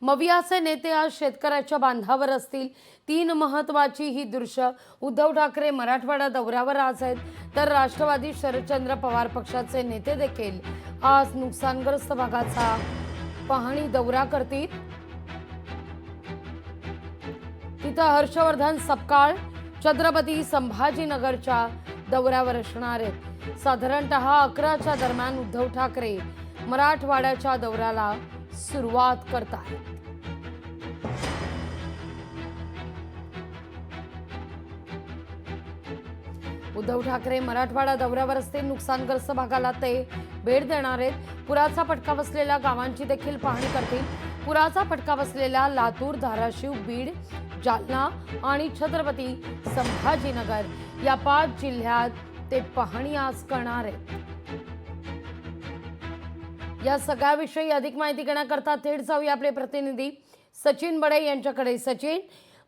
मवियाचे नेते आज शेतकऱ्याच्या बांधावर असतील। 3 महत्त्वाची ही दृश्य। उद्धव ठाकरे मराठवाडा दौऱ्यावर आज आहेत, तर राष्ट्रवादी शरदचंद्र पवार पक्षाचे नेते देखील आज नुकसानग्रस्त भागाचा पाहणी दौरा करतील। तिथं हर्षवर्धन सपकाळ छत्रपती संभाजीनगरच्या दौऱ्यावर असणार आहेत। साधारणतः 11च्या दरम्यान उद्धव ठाकरे मराठवाड्याच्या दौऱ्याला सुरुवात करतात। उद्धव ठाकरे मराठवाडा दौऱ्यावर असतील। नुकसानग्रस्त भागाला ते भेट देणार आहेत। पुराचा फटका बसलेल्या गावांची देखील पाहणी करतील। पुराचा फटका बसलेल्या लातूर, धाराशिव, बीड, जालना आणि छत्रपती संभाजीनगर या 5 जिल्ह्यात ते पाहणी आज करणार आहेत। या सगळ्याविषयी अधिक माहिती घेण्याकरता थेट जाऊया आपले प्रतिनिधी सचिन बडे यांच्याकडे। सचिन,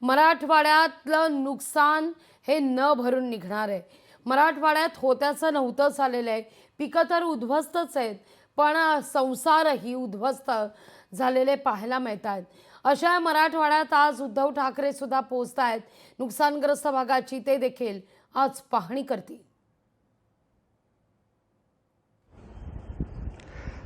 मराठवाड्यातलं नुकसान हे न भरून निघणार आहे। मराठवाड्यात होत्याचं नव्हतं झालेलं आहे। पिकं तर उद्ध्वस्तच आहेत, पण संसारही उद्ध्वस्त झालेले पाहायला मिळतात। अशा मराठवाड्यात आज उद्धव ठाकरे सुद्धा पोहोचतायत। नुकसानग्रस्त भागाची ते देखील आज पाहणी करतील।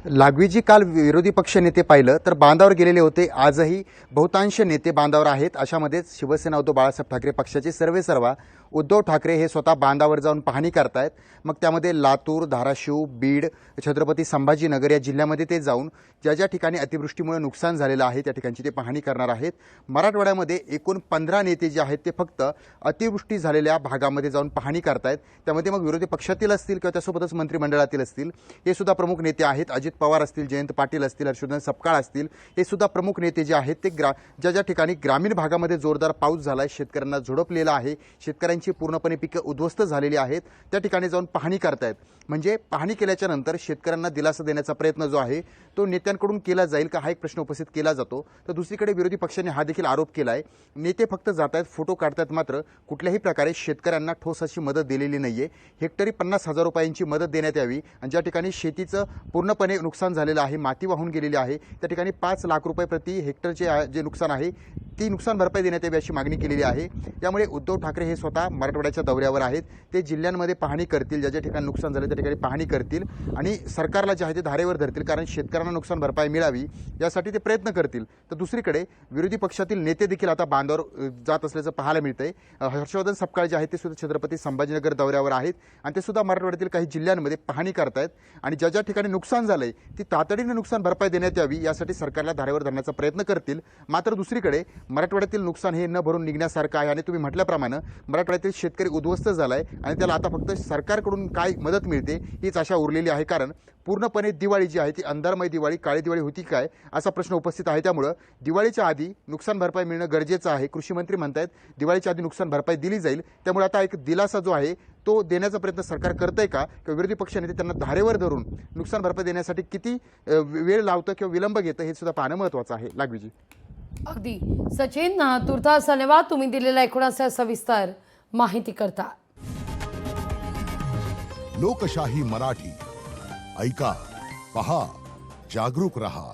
लागवीजी काल विरोधी पक्ष नेते पाहिलं तर बांधावर गेलेले होते। आजही बहुतांश नेते बांधावर आहेत। अशामध्येच शिवसेना उद्धव बाळासाहेब ठाकरे पक्षाचे सर्वेसर्वा उद्धव ठाकरे हे स्वतः बांधावर जाऊन पाहणी करतायत। मग त्यामध्ये लातूर, धाराशिव, बीड, छत्रपती संभाजीनगर या जिल्ह्यामध्ये ते जाऊन ज्या ज्या ठिकाणी अतिवृष्टीमुळे नुकसान झालेलं आहे त्या ठिकाणची ते पाहणी करणार आहेत। मराठवाड्यामध्ये एकूण 15 नेते जे आहेत ते फक्त अतिवृष्टी झालेल्या भागामध्ये जाऊन पाहणी करतायत। त्यामध्ये मग विरोधी पक्षातील असतील किंवा त्यासोबतच मंत्रिमंडळातील असतील हे सुद्धा प्रमुख नेते आहेत। अजित पवार असतील, जयंत पाटील असतील, हर्षवर्धन सपकाळ असतील, हे सुद्धा प्रमुख नेते जे आहेत ते ज्या ज्या ठिकाणी ग्रामीण भागामध्ये जोरदार पाऊस झालाय, शेतकऱ्यांना झोडपलेला आहे, शेतकऱ्यांची पूर्णपणे पिकं उद्ध्वस्त झालेली आहेत, त्या ठिकाणी जाऊन पाहणी करतायत। म्हणजे पाहणी केल्याच्या नंतर शेतकऱ्यांना दिलासा देण्याचा प्रयत्न जो आहे तो नेत्यांकडून केला जाईल का, हा एक प्रश्न उपस्थित केला जातो। तर दुसरीकडे विरोधी पक्षाने हा देखील आरोप केलाय, नेते फक्त जात आहेत, फोटो काढतात, मात्र कुठल्याही प्रकारे शेतकऱ्यांना ठोस अशी मदत दिलेली नाहीये। हेक्टरी 50,000 रुपयांची मदत देण्यात यावी आणि ज्या ठिकाणी शेतीचं पूर्णपणे नुकसान झालेलं आहे, माती वाहून गेलेली आहे, त्या ठिकाणी 5 लाख रुपये प्रति हेक्टरचे जे नुकसान आहे ती नुकसान भरपाई देण्यात यावी अशी मागणी केलेली आहे। त्यामुळे उद्धव ठाकरे हे स्वतः मराठवाड्याच्या दौऱ्यावर आहेत। ते जिल्ह्यांमध्ये पाहणी करतील, ज्या ज्या ठिकाणी नुकसान झाले त्या ठिकाणी पाहणी करतील आणि सरकारला जे आहे ते धारेवर धरतील, कारण शेतकऱ्यांना नुकसान भरपाई मिळावी यासाठी ते प्रयत्न करतील। तर दुसरीकडे विरोधी पक्षातील नेते देखील आता बांधावर जात असल्याचं पाहायला मिळतंय। हर्षवर्धन सपकाळ जे आहेत ते सुद्धा छत्रपती संभाजीनगर दौऱ्यावर आहेत आणि ते सुद्धा मराठवाड्यातील काही जिल्ह्यांमध्ये पाहणी करतायत आणि ज्या ज्या ठिकाणी नुकसान झालंय ती तातडीने नुकसान भरपाई देण्यात यावी यासाठी सरकारला धारेवर धरण्याचा प्रयत्न करतील। मात्र दुसरीकडे मराठवाड्यातील नुकसान हे न भरून निघण्यासारखं आहे आणि तुम्ही म्हटल्याप्रमाणे मराठवाड्यातील शेतकरी उद्ध्वस्त झालाय आणि त्याला आता फक्त सरकारकडून काय मदत मिळते हीच आशा उरलेली आहे। कारण पूर्णपणे दिवाळी जी आहे ती अंधारमय दिवाळी, काळी दिवाळी होती काय असा प्रश्न उपस्थित आहे। त्यामुळे दिवाळीच्या आधी नुकसान भरपाई मिळणं गरजेचं आहे। कृषी मंत्री म्हणतात दिवाळीच्या आधी नुकसान भरपाई दिली जाईल। त्यामुळे आता एक दिलासा जो आहे तो देण्याचा प्रयत्न सरकार करतंय का, किंवा विरोधी पक्ष नेते त्यांना धारेवर धरून नुकसान भरपाई देण्यासाठी किती वेळ लावतं किंवा विलंब घेतं हे सुद्धा पाहणं महत्त्वाचं आहे। लागवीजी अगदी सचिन, तुर्तास धन्यवाद तुम्ही दिलेला एकूण असा सविस्तर माहिती करता। लोकशाही मराठी ऐका, पहा, जागरूक रहा।